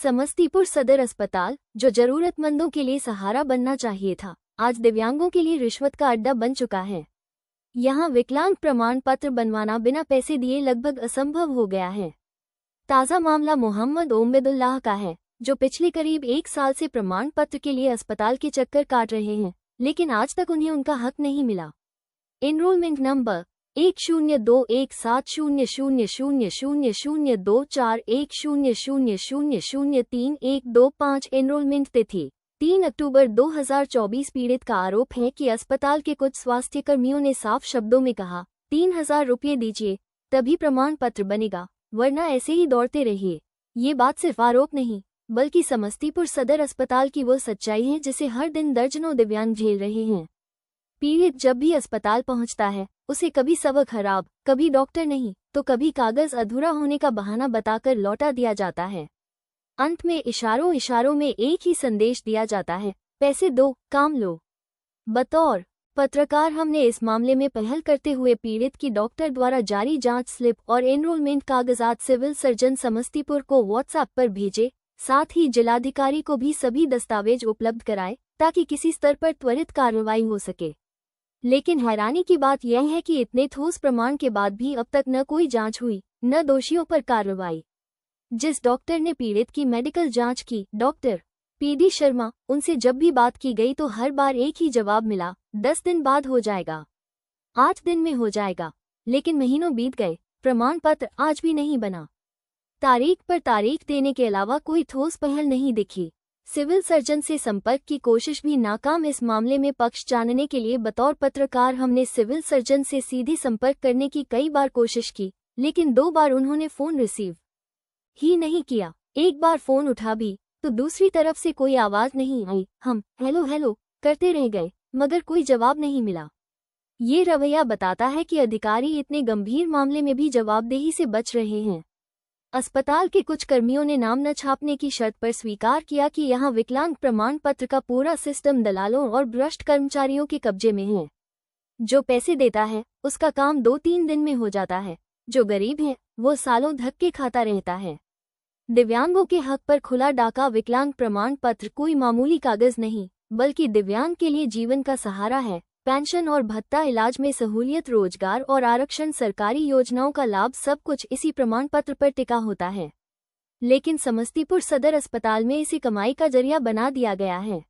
समस्तीपुर सदर अस्पताल, जो जरूरतमंदों के लिए सहारा बनना चाहिए था, आज दिव्यांगों के लिए रिश्वत का अड्डा बन चुका है। यहां विकलांग प्रमाण पत्र बनवाना बिना पैसे दिए लगभग असंभव हो गया है। ताज़ा मामला मोहम्मद ओमबेदुल्लाह का है, जो पिछले करीब 1 साल से प्रमाण पत्र के लिए अस्पताल के चक्कर काट रहे हैं, लेकिन आज तक उन्हें उनका हक नहीं मिला। एनरोलमेंट नंबर 102100000024100031 एनरोलमेंट तिथि 3 अक्टूबर 2024। पीड़ित का आरोप है कि अस्पताल के कुछ स्वास्थ्यकर्मियों ने साफ शब्दों में कहा, 3000 रुपये दीजिए तभी प्रमाण पत्र बनेगा, वरना ऐसे ही दौड़ते रहिए। ये बात सिर्फ आरोप नहीं, बल्कि समस्तीपुर सदर अस्पताल की वो सच्चाई है जिसे हर दिन दर्जनों दिव्यांग झेल रहे हैं। पीड़ित जब भी अस्पताल पहुंचता है, उसे कभी सबक खराब, कभी डॉक्टर नहीं, तो कभी कागज अधूरा होने का बहाना बताकर लौटा दिया जाता है। अंत में इशारों इशारों में एक ही संदेश दिया जाता है, पैसे दो, काम लो। बतौर पत्रकार हमने इस मामले में पहल करते हुए पीड़ित की डॉक्टर द्वारा जारी जांच स्लिप और एनरोलमेंट कागजात सिविल सर्जन समस्तीपुर को व्हाट्सएप पर भेजे, साथ ही जिलाधिकारी को भी सभी दस्तावेज उपलब्ध कराए ताकि किसी स्तर पर त्वरित कार्रवाई हो सके। लेकिन हैरानी की बात यह है कि इतने ठोस प्रमाण के बाद भी अब तक न कोई जांच हुई, न दोषियों पर कार्रवाई। जिस डॉक्टर ने पीड़ित की मेडिकल जांच की, डॉक्टर पीडी शर्मा, उनसे जब भी बात की गई तो हर बार एक ही जवाब मिला, 10 दिन बाद हो जाएगा, 8 दिन में हो जाएगा। लेकिन महीनों बीत गए, प्रमाण पत्र आज भी नहीं बना। तारीख पर तारीख देने के अलावा कोई ठोस पहल नहीं दिखी। सिविल सर्जन से संपर्क की कोशिश भी नाकाम। इस मामले में पक्ष जानने के लिए बतौर पत्रकार हमने सिविल सर्जन से सीधे संपर्क करने की कई बार कोशिश की, लेकिन 2 बार उन्होंने फोन रिसीव ही नहीं किया। एक बार फोन उठा भी तो दूसरी तरफ से कोई आवाज नहीं आई। हम हेलो हेलो करते रह गए, मगर कोई जवाब नहीं मिला। ये रवैया बताता है कि अधिकारी इतने गंभीर मामले में भी जवाबदेही से बच रहे हैं। अस्पताल के कुछ कर्मियों ने नाम न छापने की शर्त पर स्वीकार किया कि यहां विकलांग प्रमाण पत्र का पूरा सिस्टम दलालों और भ्रष्ट कर्मचारियों के कब्जे में है। जो पैसे देता है उसका काम 2-3 दिन में हो जाता है, जो गरीब है वो सालों धक्के खाता रहता है। दिव्यांगों के हक पर खुला डाका। विकलांग प्रमाण पत्र कोई मामूली कागज नहीं, बल्कि दिव्यांग के लिए जीवन का सहारा है। पेंशन और भत्ता, इलाज में सहूलियत, रोजगार और आरक्षण, सरकारी योजनाओं का लाभ, सब कुछ इसी प्रमाण पत्र पर टिका होता है। लेकिन समस्तीपुर सदर अस्पताल में इसे कमाई का जरिया बना दिया गया है।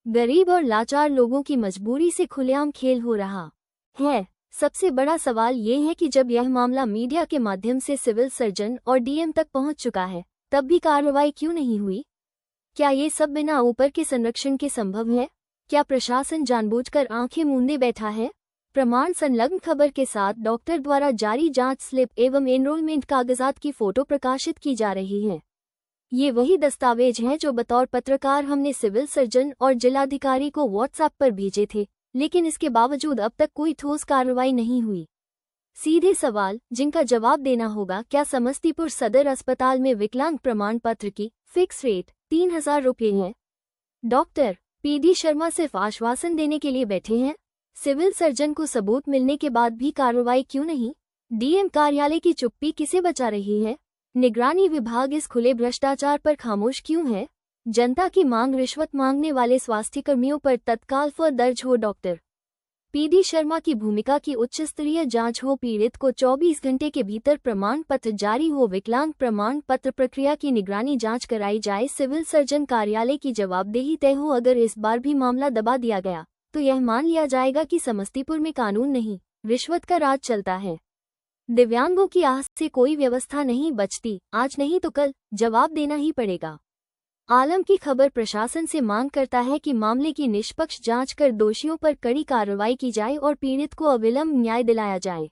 गरीब और लाचार लोगों की मजबूरी से खुलेआम खेल हो रहा है। सबसे बड़ा सवाल ये है कि जब यह मामला मीडिया के माध्यम से सिविल सर्जन और डीएम तक पहुंच चुका है, तब भी कार्रवाई क्यों नहीं हुई? क्या ये सब बिना ऊपर के संरक्षण के संभव है? क्या प्रशासन जानबूझकर आंखें मूंदे बैठा है? प्रमाण संलग्न खबर के साथ डॉक्टर द्वारा जारी जांच स्लिप एवं एनरोलमेंट कागजात की फोटो प्रकाशित की जा रही है। ये वही दस्तावेज हैं जो बतौर पत्रकार हमने सिविल सर्जन और जिलाधिकारी को व्हाट्सएप पर भेजे थे, लेकिन इसके बावजूद अब तक कोई ठोस कार्रवाई नहीं हुई। सीधे सवाल जिनका जवाब देना होगा, क्या समस्तीपुर सदर अस्पताल में विकलांग प्रमाण पत्र की फिक्स रेट 3000 रुपये है? डॉक्टर पीडी शर्मा सिर्फ आश्वासन देने के लिए बैठे हैं? सिविल सर्जन को सबूत मिलने के बाद भी कार्रवाई क्यों नहीं? डीएम कार्यालय की चुप्पी किसे बचा रही है? निगरानी विभाग इस खुले भ्रष्टाचार पर खामोश क्यों है? जनता की मांग, रिश्वत मांगने वाले स्वास्थ्यकर्मियों पर तत्काल फ दर्ज हो। डॉक्टर पीडी शर्मा की भूमिका की उच्च स्तरीय जांच हो। पीड़ित को 24 घंटे के भीतर प्रमाण पत्र जारी हो। विकलांग प्रमाण पत्र प्रक्रिया की निगरानी जांच कराई जाए। सिविल सर्जन कार्यालय की जवाबदेही तय हो। अगर इस बार भी मामला दबा दिया गया तो यह मान लिया जाएगा कि समस्तीपुर में कानून नहीं, रिश्वत का राज चलता है। दिव्यांगों की आह से कोई व्यवस्था नहीं बचती। आज नहीं तो कल जवाब देना ही पड़ेगा। आलम की खबर प्रशासन से मांग करता है कि मामले की निष्पक्ष जांच कर दोषियों पर कड़ी कार्रवाई की जाए और पीड़ित को अविलंब न्याय दिलाया जाए।